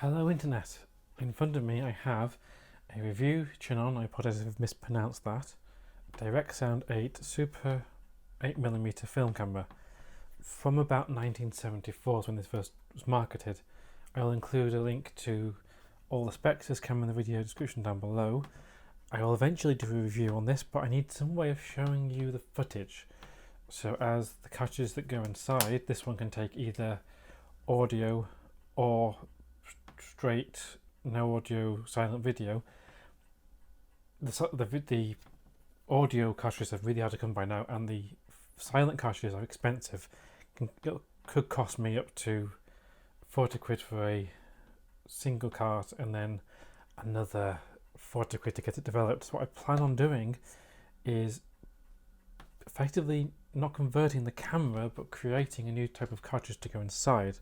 Hello Internet! In front of me I have a review Chinon, I apologise if I've mispronounced that, Direct Sound 8 Super 8mm film camera from about 1974 when this first was marketed. I'll include a link to all the specs of this camera in the video description down below. I will eventually do a review on this, but I need some way of showing you the footage. So as the cartridges that go inside, this one can take either audio or straight no audio silent video. The audio cartridges are really hard to come by now, and the silent cartridges are expensive. Could cost me up to 40 quid for a single cart and then another 40 quid to get it developed. So what I plan on doing is effectively not converting the camera but creating a new type of cartridge to go inside.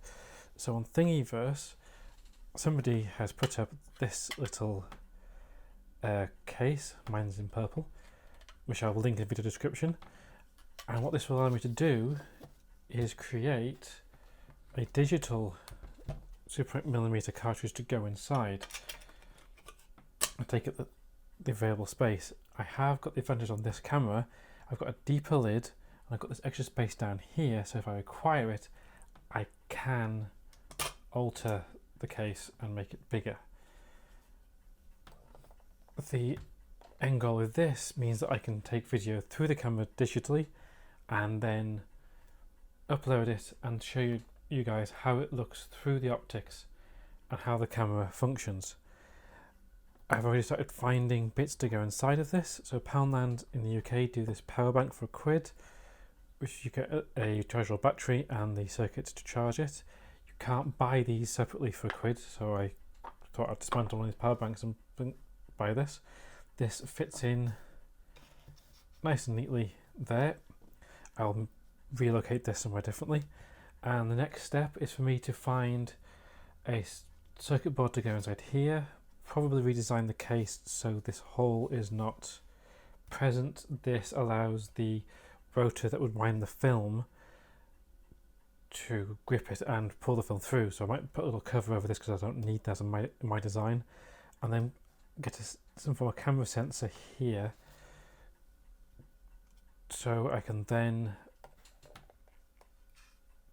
So on Thingivers, somebody has put up this little case, mine's in purple, which I will link in the video description, and what this will allow me to do is create a digital Super 8mm cartridge to go inside. I take it the available space. I have got the advantage on this camera, I've got a deeper lid and I've got this extra space down here, so if I require it I can alter the case and make it bigger. The end goal with this means that I can take video through the camera digitally and then upload it and show you guys how it looks through the optics and how the camera functions. I've already started finding bits to go inside of this. So Poundland in the UK do this power bank for £1, which you get a chargeable battery and the circuits to charge it. You can't buy these separately for £1, so I thought I'd dismantle one of these power banks and buy this. This fits in nice and neatly there. I'll relocate this somewhere differently, and the next step is for me to find a circuit board to go inside here, probably redesign the case so this hole is not present. This allows the rotor that would wind the film to grip it and pull the film through, so I might put a little cover over this because I don't need that in my design, and then get some form of camera sensor here so I can then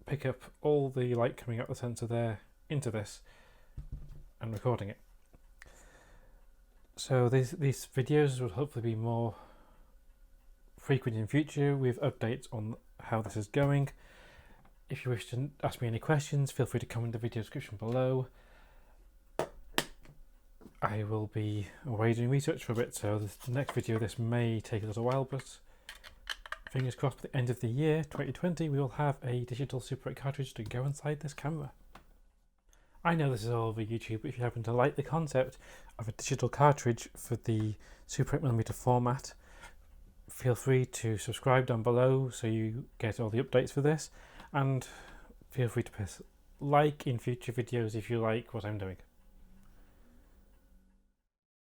pick up all the light coming out the sensor there into this and recording it. So these videos will hopefully be more frequent in future with updates on how this is going. If you wish to ask me any questions, feel free to comment in the video description below. I will be away doing research for a bit, so the next video, this may take a little while, but fingers crossed by the end of the year 2020 we will have a digital Super 8 cartridge to go inside this camera. I know this is all over YouTube, but if you happen to like the concept of a digital cartridge for the Super 8mm format, feel free to subscribe down below so you get all the updates for this, and feel free to press like in future videos if you like what I'm doing.